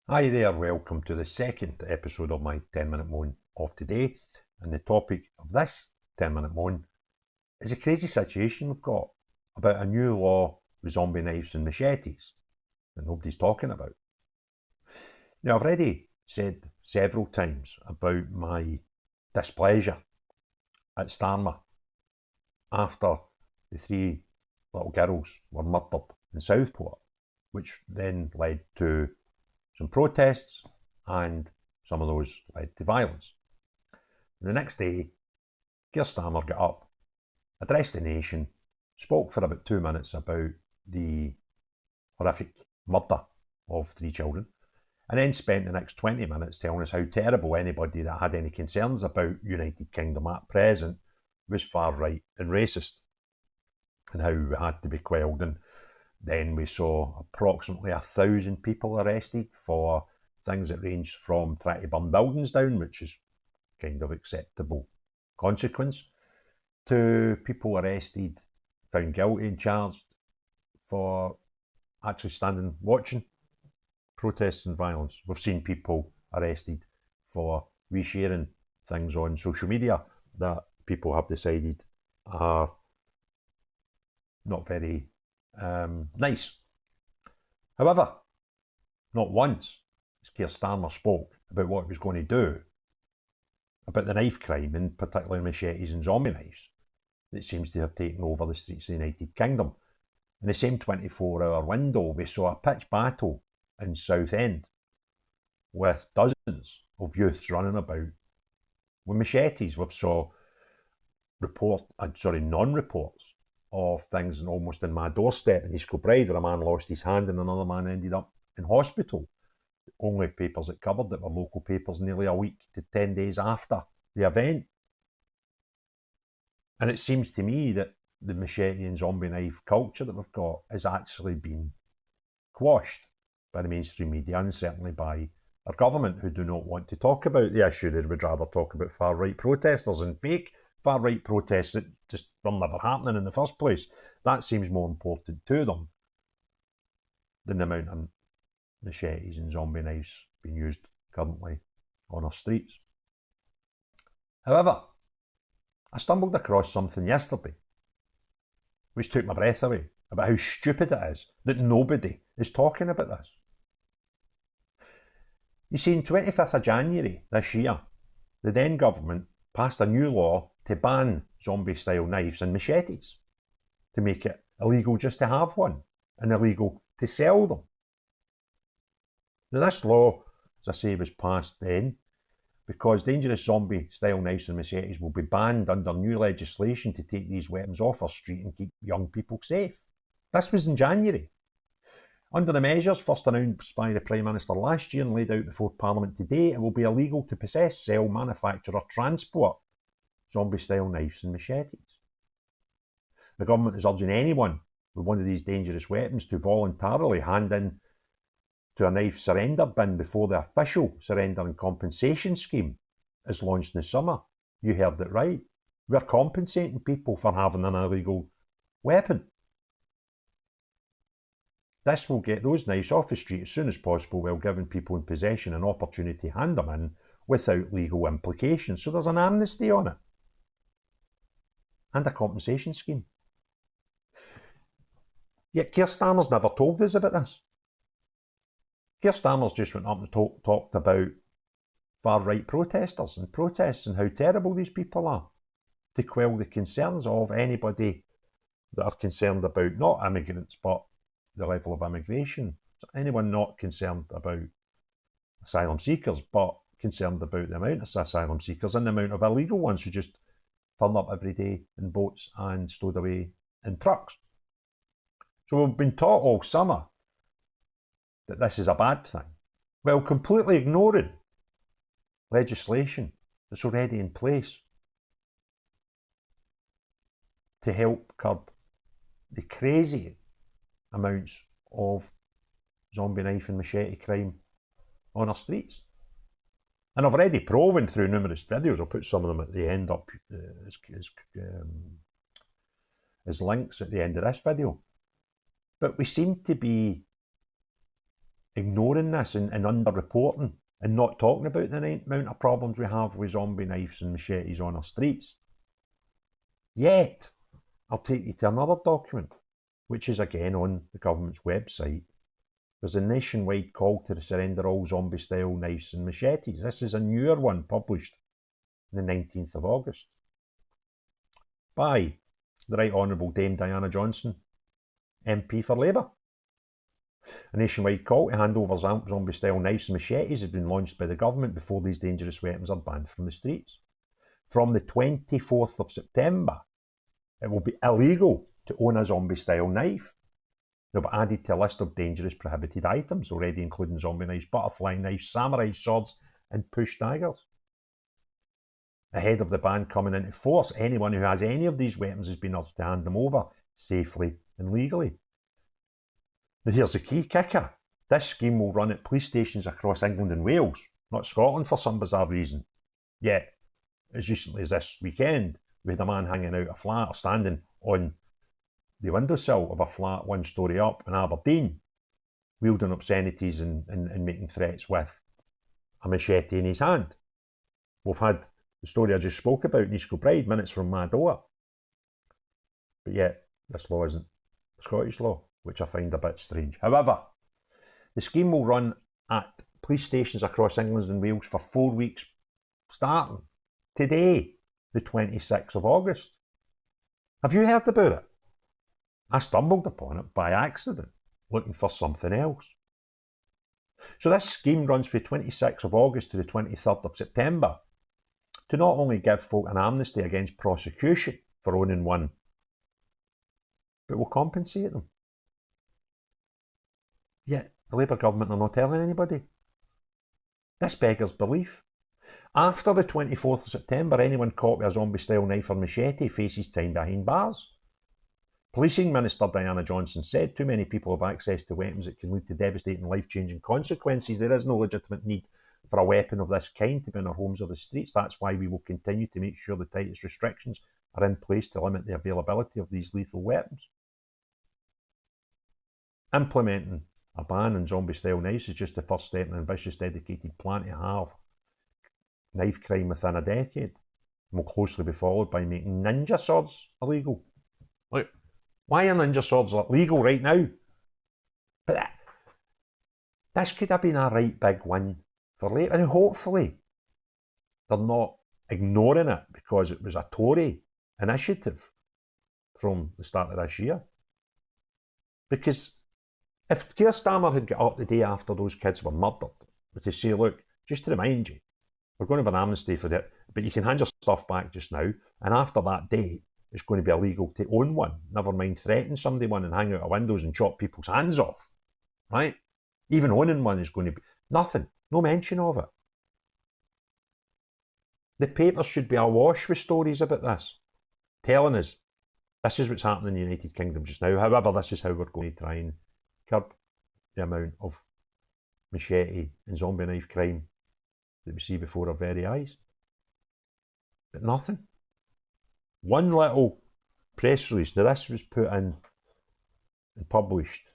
Hi there, welcome to the second episode of my 10-minute moan of today. And the topic of this 10-minute moan is a crazy situation we've got about a new law with zombie knives and machetes that nobody's talking about. Now, I've already said several times about my displeasure at Starmer after the three little girls were murdered in Southport, which then led to some protests, and some of those led to violence. And the next day, Keir Starmer got up, addressed the nation, spoke for about 2 minutes about the horrific murder of three children, and then spent the next 20 minutes telling us how terrible anybody that had any concerns about United Kingdom at present was far right and racist, and how we had to be quelled. And then we saw approximately 1,000 people arrested for things that ranged from trying to burn buildings down, which is kind of acceptable consequence, to people arrested, found guilty and charged for actually standing watching protests and violence. We've seen people arrested for resharing things on social media that people have decided are not very nice. However, not once has Keir Starmer spoke about what he was going to do about the knife crime, and particularly machetes and zombie knives, that seems to have taken over the streets of the United Kingdom. In the same 24-hour window, we saw a pitched battle in Southend with dozens of youths running about with machetes. We've saw non-reports of things almost in my doorstep in East Kilbride, where a man lost his hand and another man ended up in hospital. The only papers that covered it were local papers nearly a week to 10 days after the event. And it seems to me that the machete and zombie knife culture that we've got has actually been quashed by the mainstream media, and certainly by our government, who do not want to talk about the issue. They would rather talk about far-right protesters and fake far-right protests that just were never happening in the first place. That seems more important to them than the amount of machetes and zombie knives being used currently on our streets. However, I stumbled across something yesterday which took my breath away about how stupid it is that nobody is talking about this. You see, on 25th of January this year, the then government passed a new law to ban zombie-style knives and machetes, to make it illegal just to have one and illegal to sell them. Now, this law, as I say, was passed then because dangerous zombie-style knives and machetes will be banned under new legislation to take these weapons off our street and keep young people safe. This was in January. Under the measures first announced by the Prime Minister last year and laid out before Parliament today, it will be illegal to possess, sell, manufacture or transport zombie-style knives and machetes. The government is urging anyone with one of these dangerous weapons to voluntarily hand in to a knife surrender bin before the official surrender and compensation scheme is launched in the summer. You heard it right. We're compensating people for having an illegal weapon. This will get those knives off the street as soon as possible, while giving people in possession an opportunity to hand them in without legal implications. So there's an amnesty on it and a compensation scheme. Yet Keir Starmer's never told us about this. Keir Starmer's just went up and talked about far-right protesters and protests and how terrible these people are, to quell the concerns of anybody that are concerned about not immigrants but the level of immigration. So anyone not concerned about asylum seekers but concerned about the amount of asylum seekers and the amount of illegal ones who just turn up every day in boats and stowed away in trucks. So we've been taught all summer that this is a bad thing, while completely ignoring legislation that's already in place to help curb the crazy amounts of zombie knife and machete crime on our streets. And I've already proven through numerous videos, I'll put some of them at the end up as links at the end of this video, but we seem to be ignoring this and underreporting and not talking about the amount of problems we have with zombie knives and machetes on our streets. Yet, I'll take you to another document, which is again on the government's website. There's a nationwide call to surrender all zombie-style knives and machetes. This is a newer one published on the 19th of August by the Right Honourable Dame Diana Johnson, MP for Labour. A nationwide call to hand over zombie-style knives and machetes has been launched by the government before these dangerous weapons are banned from the streets. From the 24th of September, it will be illegal to own a zombie-style knife. They'll be added to a list of dangerous prohibited items, already including zombie knives, butterfly knives, samurai swords, and push daggers. Ahead of the ban coming into force, anyone who has any of these weapons has been urged to hand them over safely and legally. Now here's the key kicker. This scheme will run at police stations across England and Wales, not Scotland for some bizarre reason. Yet, as recently as this weekend, we had a man hanging out a flat or standing on the windowsill of a flat 1 storey up in Aberdeen, wielding obscenities and making threats with a machete in his hand. We've had the story I just spoke about in East Kilbride, minutes from my door. But yet, this law isn't Scottish law, which I find a bit strange. However, the scheme will run at police stations across England and Wales for 4 weeks, starting today, the 26th of August. Have you heard about it? I stumbled upon it by accident, looking for something else. So this scheme runs from the 26th of August to the 23rd of September to not only give folk an amnesty against prosecution for owning one, but will compensate them. Yet the Labour government are not telling anybody. This beggars belief. After the 24th of September, anyone caught with a zombie-style knife or machete faces time behind bars. Policing Minister Diana Johnson said too many people have access to weapons that can lead to devastating life-changing consequences. There is no legitimate need for a weapon of this kind to be in our homes or the streets. That's why we will continue to make sure the tightest restrictions are in place to limit the availability of these lethal weapons. Implementing a ban on zombie-style knives is just the first step in an ambitious, dedicated plan to have knife crime within a decade. And will closely be followed by making ninja swords illegal. Look, why are ninja swords legal right now? But this could have been a right big win for Labour. And hopefully they're not ignoring it because it was a Tory initiative from the start of this year. Because if Keir Starmer had got up the day after those kids were murdered, to say, look, just to remind you, we're going to have an amnesty for it, but you can hand your stuff back just now, and after that date, it's going to be illegal to own one. Never mind threaten somebody one and hang out of windows and chop people's hands off, right? Even owning one is going to be nothing, no mention of it. The papers should be awash with stories about this, telling us this is what's happening in the United Kingdom just now. However, this is how we're going to try and curb the amount of machete and zombie knife crime that we see before our very eyes. But nothing. One little press release. Now this was put in and published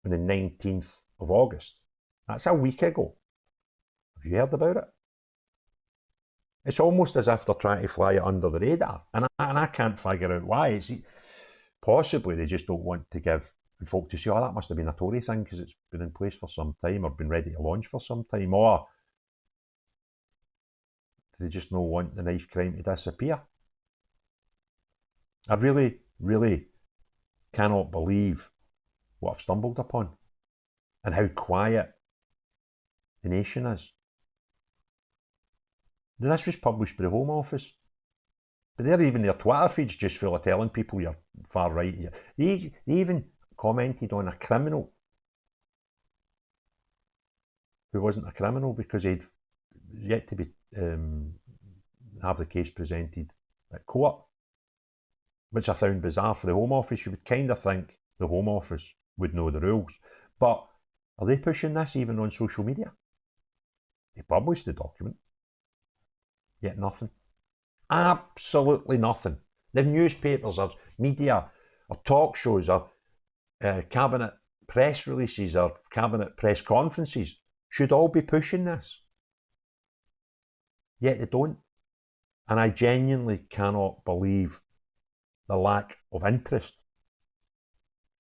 on the 19th of August. That's a week ago. Have you heard about it? It's almost as if they're trying to fly it under the radar. And I can't figure out why. It's possibly they just don't want to give folk to say, oh, that must have been a Tory thing because it's been in place for some time or been ready to launch for some time. Or do they just not want the knife crime to disappear? I really, really cannot believe what I've stumbled upon and how quiet the nation is. This was published by the Home Office. But they're even their Twitter feed's just full of telling people you're far right. They even commented on a criminal who wasn't a criminal because he'd yet to be have the case presented at court, which I found bizarre for the Home Office. You would kind of think the Home Office would know the rules. But are they pushing this even on social media? They published the document. Yet nothing. Absolutely nothing. The newspapers or media or talk shows or cabinet press releases or cabinet press conferences should all be pushing this. Yet they don't. And I genuinely cannot believe the lack of interest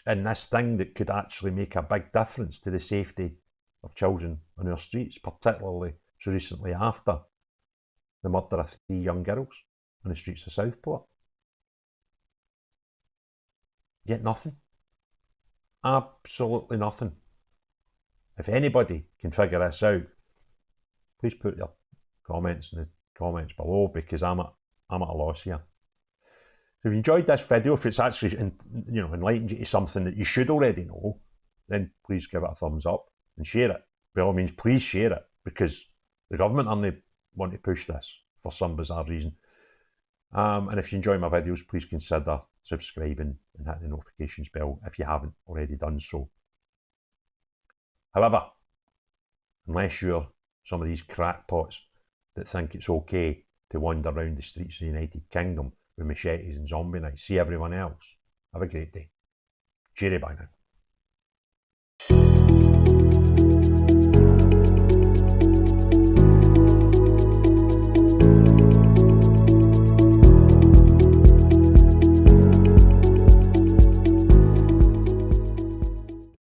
in this thing that could actually make a big difference to the safety of children on our streets, particularly so recently after the murder of 3 young girls on the streets of Southport. Yet nothing. Absolutely nothing. If anybody can figure this out, please put your comments in the comments below, because I'm at a loss here. So if you enjoyed this video, if it's actually enlightened you to something that you should already know, then please give it a thumbs up and share it. By all means, please share it, because the government only want to push this for some bizarre reason. And if you enjoy my videos, please consider subscribing and hitting the notifications bell if you haven't already done so. However, unless you're some of these crackpots that think it's okay to wander around the streets of the United Kingdom with machetes and zombie knives, see everyone else. Have a great day. Cheery bye now.